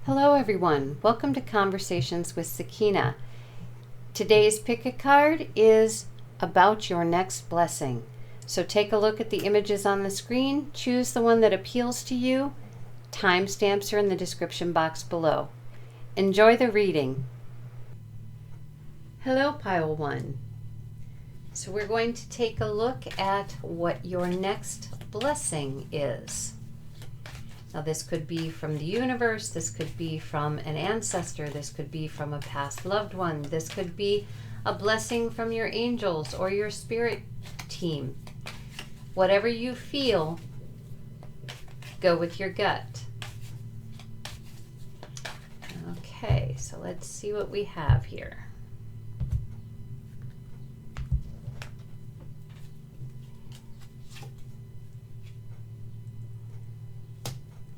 Hello everyone, welcome to Conversations with Sakina. Today's pick a card is about your next blessing. So take a look at the images on the screen, choose the one that appeals to you. Timestamps are in the description box below. Enjoy the reading. Hello Pile 1. So we're going to take a look at what your next blessing is. Now this could be from the universe, this could be from an ancestor, this could be from a past loved one, this could be a blessing from your angels or your spirit team. Whatever you feel, go with your gut. Okay, so let's see what we have here.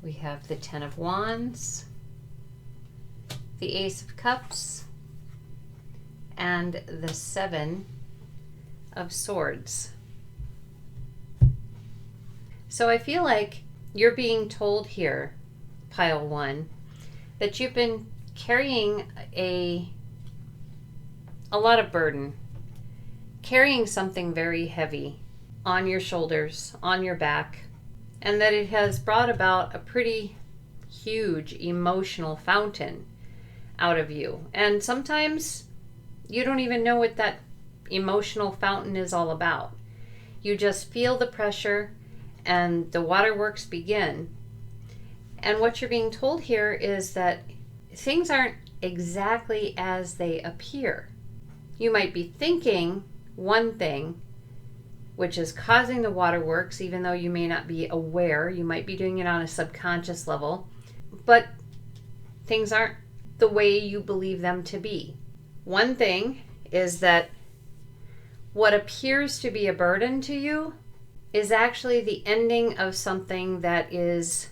We have the Ten of Wands, the Ace of Cups, and the Seven of Swords. So I feel like you're being told here, Pile 1, that you've been carrying a lot of burden, carrying something very heavy on your shoulders, on your back, and that it has brought about a pretty huge emotional fountain out of you. And sometimes you don't even know what that emotional fountain is all about. You just feel the pressure and the waterworks begin. And what you're being told here is that things aren't exactly as they appear. You might be thinking one thing, which is causing the waterworks, even though you may not be aware. You might be doing it on a subconscious level, but things aren't the way you believe them to be. One thing is that what appears to be a burden to you is actually the ending of something that is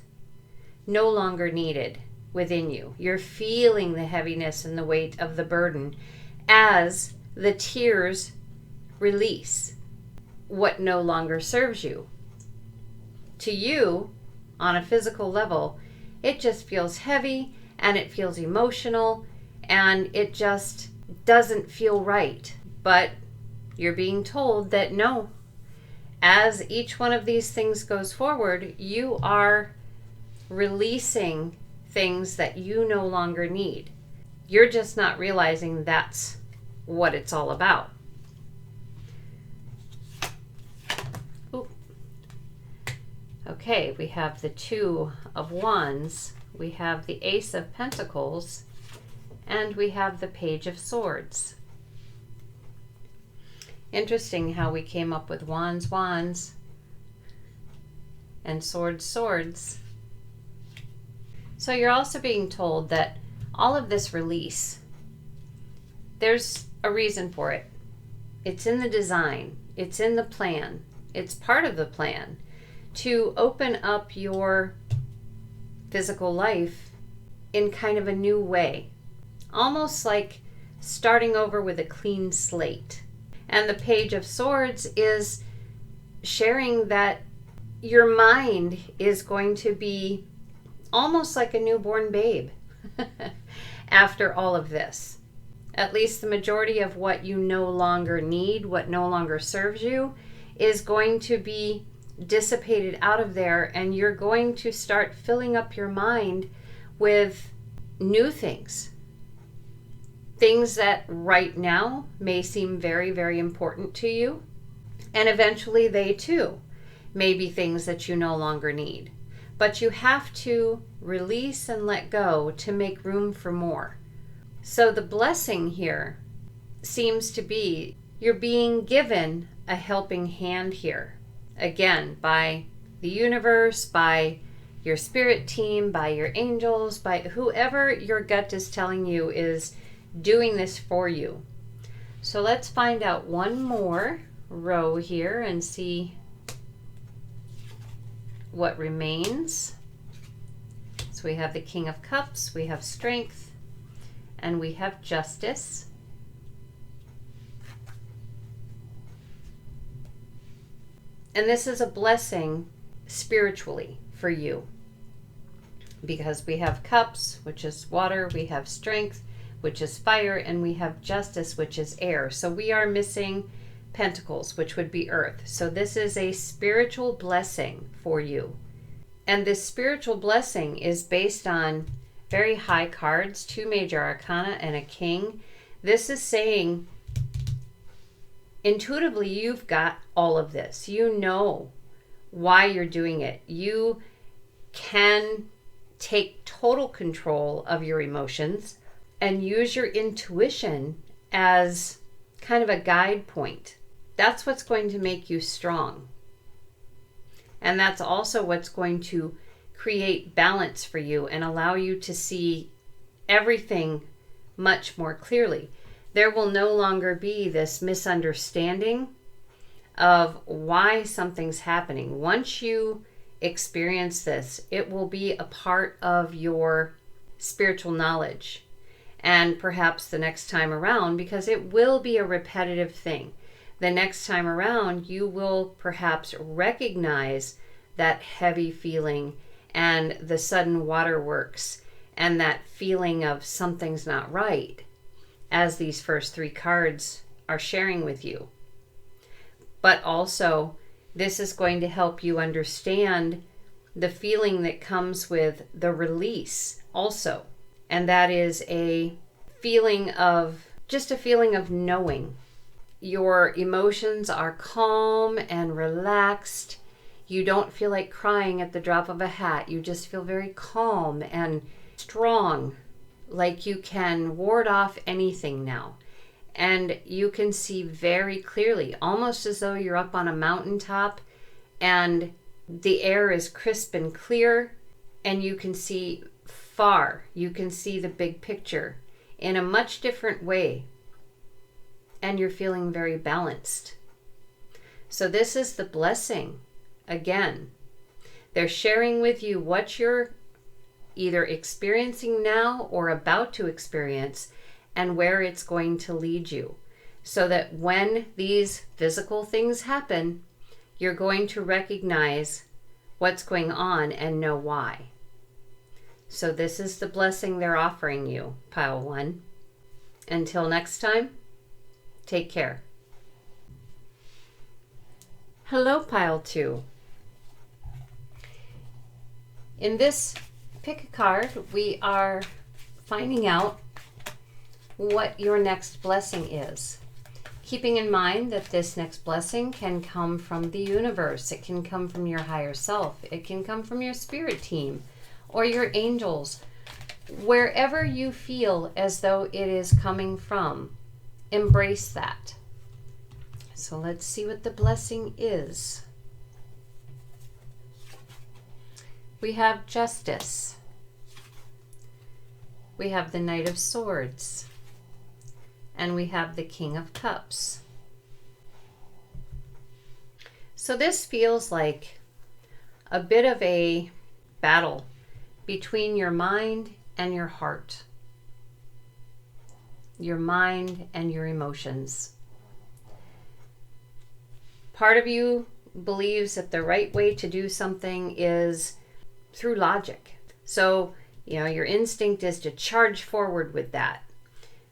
no longer needed within you. You're feeling the heaviness and the weight of the burden as the tears release what no longer serves you. To you, on a physical level, it just feels heavy and it feels emotional and it just doesn't feel right. But you're being told that no, as each one of these things goes forward, you are releasing things that you no longer need. You're just not realizing that's what it's all about. Okay, we have the Two of Wands, we have the Ace of Pentacles, and we have the Page of Swords. Interesting how we came up with Wands, Wands, and Swords, Swords. So you're also being told that all of this release, there's a reason for it. It's in the design, it's in the plan, it's part of the plan to open up your physical life in kind of a new way. Almost like starting over with a clean slate. And the Page of Swords is sharing that your mind is going to be almost like a newborn babe after all of this. At least the majority of what you no longer need, what no longer serves you, is going to be dissipated out of there, and you're going to start filling up your mind with new things. Things that right now may seem very, very important to you, and eventually they too may be things that you no longer need. But you have to release and let go to make room for more. So the blessing here seems to be you're being given a helping hand here. Again, by the universe, by your spirit team, by your angels, by whoever your gut is telling you is doing this for you. So let's find out one more row here and see what remains. So we have the King of Cups, we have Strength, and we have Justice. And this is a blessing spiritually for you. because we have cups, which is water, we have strength, which is fire, and we have justice, which is air. So we are missing pentacles, which would be earth. So this is a spiritual blessing for you. And this spiritual blessing is based on very high cards, 2 major arcana and a king. This is saying intuitively you've got all of this. You know why you're doing it. You can take total control of your emotions and use your intuition as kind of a guide point. That's what's going to make you strong. And that's also what's going to create balance for you and allow you to see everything much more clearly. There will no longer be this misunderstanding of why something's happening. Once you experience this, it will be a part of your spiritual knowledge. And perhaps the next time around, because it will be a repetitive thing, the next time around you will perhaps recognize that heavy feeling and the sudden waterworks and that feeling of something's not right, as these first 3 cards are sharing with you. But also, this is going to help you understand the feeling that comes with the release also. And that is a feeling of, just a feeling of knowing. Your emotions are calm and relaxed. You don't feel like crying at the drop of a hat. You just feel very calm and strong, like you can ward off anything now. And you can see very clearly, almost as though you're up on a mountaintop and the air is crisp and clear and you can see far. You can see the big picture in a much different way. And you're feeling very balanced. So this is the blessing. Again, they're sharing with you what you're either experiencing now or about to experience and where it's going to lead you. So that when these physical things happen, you're going to recognize what's going on and know why. So this is the blessing they're offering you, Pile 1. Until next time, take care. Hello, Pile 2. In this pick a card, we are finding out what your next blessing is. Keeping in mind that this next blessing can come from the universe. It can come from your higher self. It can come from your spirit team or your angels. Wherever you feel as though it is coming from, embrace that. So let's see what the blessing is. We have Justice. We have the Knight of Swords. And we have the King of Cups. So this feels like a bit of a battle between your mind and your heart. Your mind and your emotions. Part of you believes that the right way to do something is through logic. So, your instinct is to charge forward with that.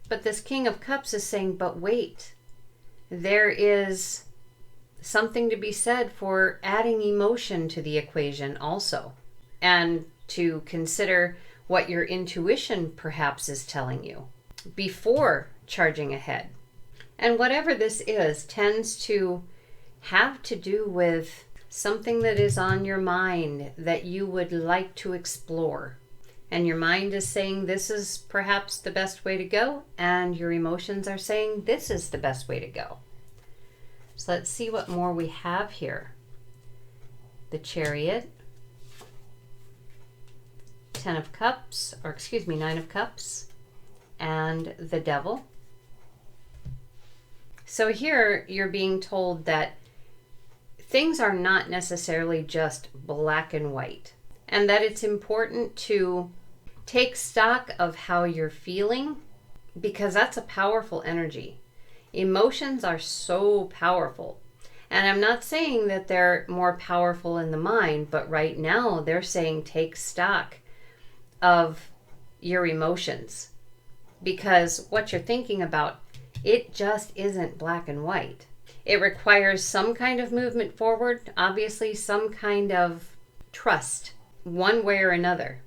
But this King of Cups is saying, but wait, there is something to be said for adding emotion to the equation also. And to consider what your intuition perhaps is telling you before charging ahead. And whatever this is tends to have to do with something that is on your mind that you would like to explore. And your mind is saying this is perhaps the best way to go, and your emotions are saying this is the best way to go. So let's see what more we have here. The Chariot, 9 of Cups, and the Devil. So here you're being told that things are not necessarily just black and white, and that it's important to take stock of how you're feeling, because that's a powerful energy. Emotions are so powerful. And I'm not saying that they're more powerful in the mind, but right now they're saying take stock of your emotions, because what you're thinking about, it just isn't black and white. It requires some kind of movement forward, obviously some kind of trust, one way or another.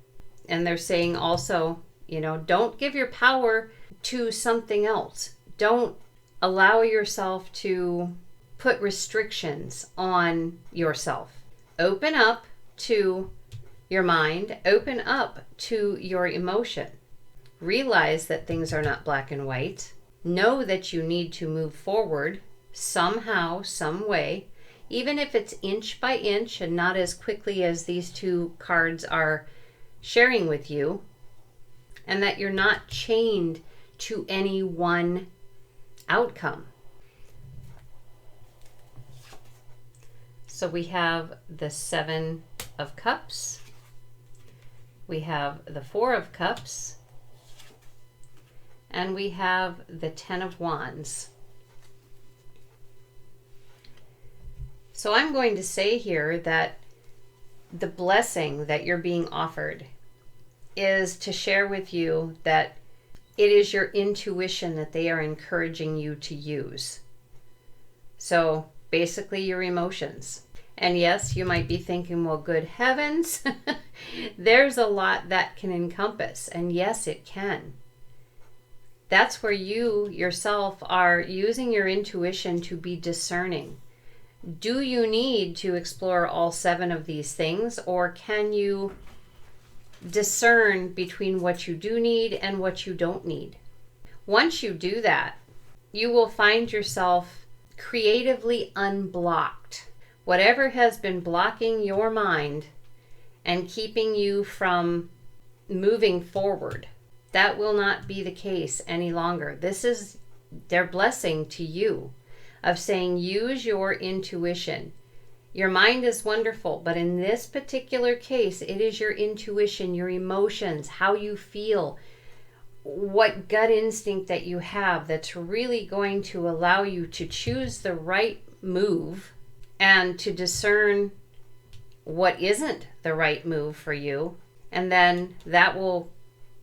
And they're saying also, don't give your power to something else. Don't allow yourself to put restrictions on yourself. Open up to your mind, open up to your emotion. Realize that things are not black and white. Know that you need to move forward somehow, some way, even if it's inch by inch and not as quickly as these two cards are sharing with you, and that you're not chained to any one outcome. So we have the 7 of Cups, we have the 4 of Cups, and we have the 10 of Wands. So I'm going to say here that the blessing that you're being offered is to share with you that it is your intuition that they are encouraging you to use. So basically your emotions. And yes, you might be thinking, well, good heavens, there's a lot that can encompass. And yes, it can. That's where you yourself are using your intuition to be discerning. Do you need to explore all 7 of these things, or can you discern between what you do need and what you don't need? Once you do that, you will find yourself creatively unblocked. Whatever has been blocking your mind and keeping you from moving forward, that will not be the case any longer. This is their blessing to you of saying, use your intuition. Your mind is wonderful, but in this particular case, it is your intuition, your emotions, how you feel, what gut instinct that you have that's really going to allow you to choose the right move and to discern what isn't the right move for you. And then that will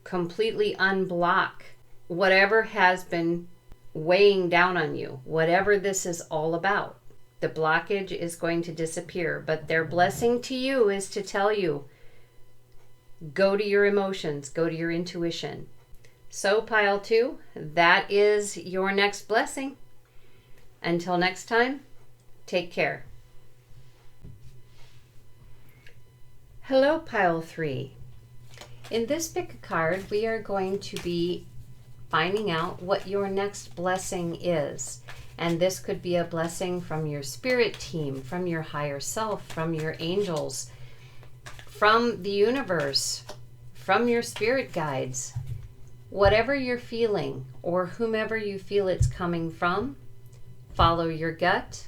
completely unblock whatever has been weighing down on you, whatever this is all about. The blockage is going to disappear, but their blessing to you is to tell you, go to your emotions, go to your intuition. So pile 2, that is your next blessing. Until next time, take care. Hello, pile 3. In this pick a card, we are going to be finding out what your next blessing is. And this could be a blessing from your spirit team, from your higher self, from your angels, from the universe, from your spirit guides. Whatever you're feeling or whomever you feel it's coming from, follow your gut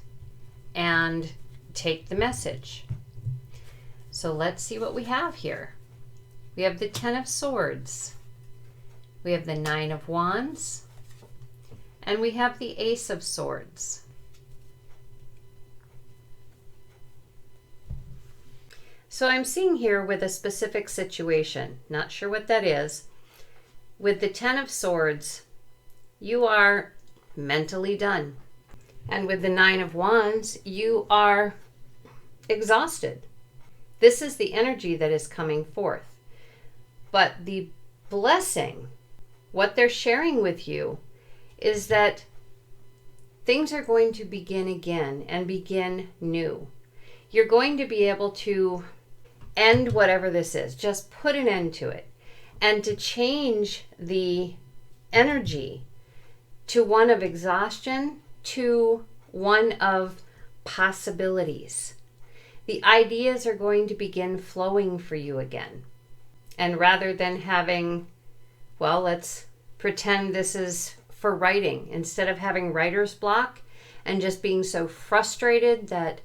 and take the message. So let's see what we have here. We have the 10 of Swords. We have the 9 of Wands. And we have the Ace of Swords. So I'm seeing here with a specific situation, not sure what that is. With the 10 of Swords, you are mentally done. And with the 9 of Wands, you are exhausted. This is the energy that is coming forth. But the blessing, what they're sharing with you, is that things are going to begin again and begin new. You're going to be able to end whatever this is, just put an end to it, and to change the energy to one of exhaustion to one of possibilities. The ideas are going to begin flowing for you again. And rather than having, well, let's pretend this is for writing, instead of having writer's block and just being so frustrated that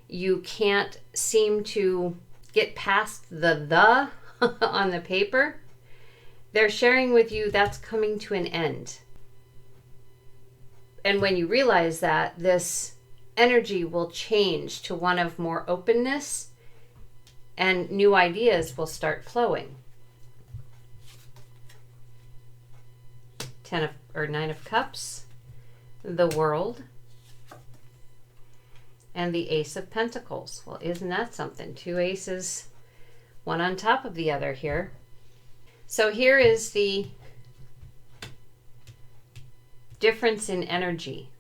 you can't seem to get past the on the paper, they're sharing with you that's coming to an end. And when you realize that, this energy will change to one of more openness and new ideas will start flowing. Nine of Cups, the World, and the Ace of Pentacles. Well, isn't that something? Two aces, one on top of the other here. So here is the difference in energy.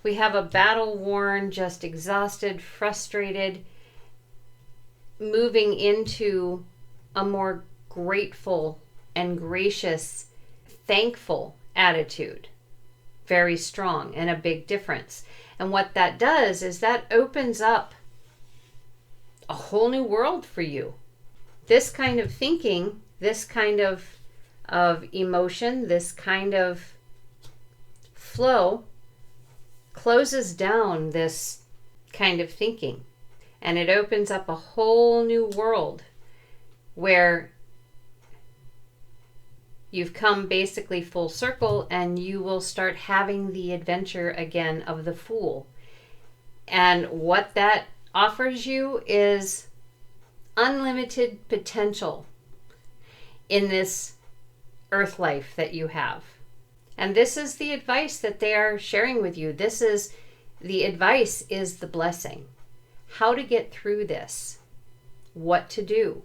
We have a battle-worn, just exhausted, frustrated, moving into a more grateful and gracious, thankful attitude. Very strong and a big difference. And what that does is that opens up a whole new world for you. This kind of thinking, this kind of emotion, this kind of flow closes down this kind of thinking. And it opens up a whole new world where you've come basically full circle, and you will start having the adventure again of the Fool. And what that offers you is unlimited potential in this earth life that you have. And this is the advice that they are sharing with you. The advice is the blessing. How to get through this. What to do.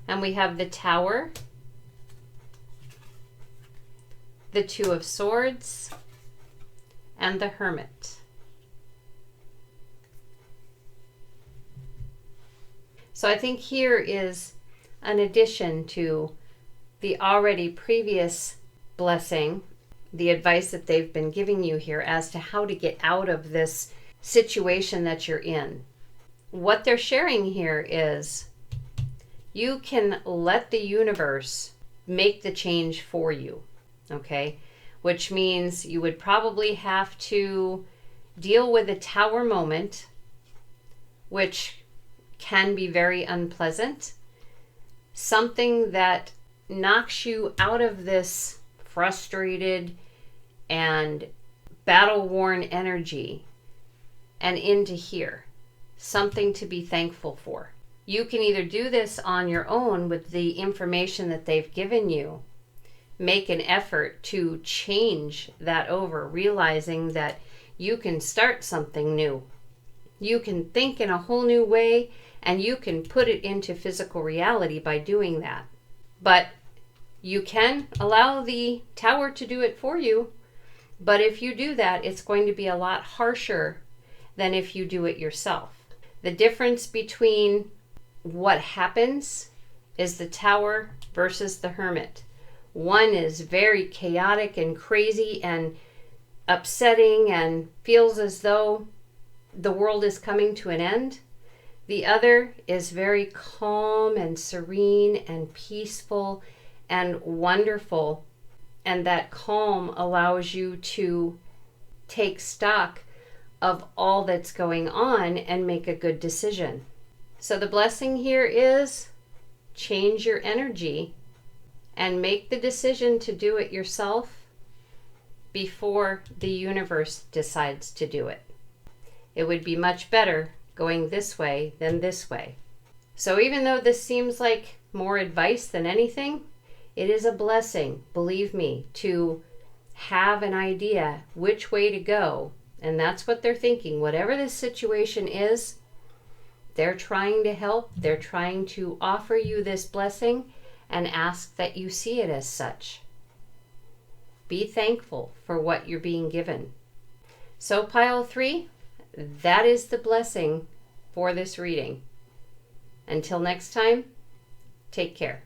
And we have the Tower, the Two of Swords, and the Hermit. So I think here is an addition to the already previous blessing, the advice that they've been giving you here as to how to get out of this situation that you're in. What they're sharing here is you can let the universe make the change for you, okay? Which means you would probably have to deal with a Tower moment, which can be very unpleasant. Something that knocks you out of this frustrated and battle-worn energy and into here. Something to be thankful for. You can either do this on your own with the information that they've given you. Make an effort to change that over, realizing that you can start something new. You can think in a whole new way, and you can put it into physical reality by doing that. But you can allow the Tower to do it for you. But if you do that, it's going to be a lot harsher than if you do it yourself. The difference between what happens is the Tower versus the Hermit. One is very chaotic and crazy and upsetting and feels as though the world is coming to an end. The other is very calm and serene and peaceful and wonderful. And that calm allows you to take stock of all that's going on and make a good decision. So the blessing here is change your energy and make the decision to do it yourself before the universe decides to do it. It would be much better going this way than this way. So even though this seems like more advice than anything, it is a blessing, believe me, to have an idea which way to go. And that's what they're thinking. Whatever this situation is, they're trying to help. They're trying to offer you this blessing and ask that you see it as such. Be thankful for what you're being given. So pile 3, that is the blessing for this reading. Until next time, take care.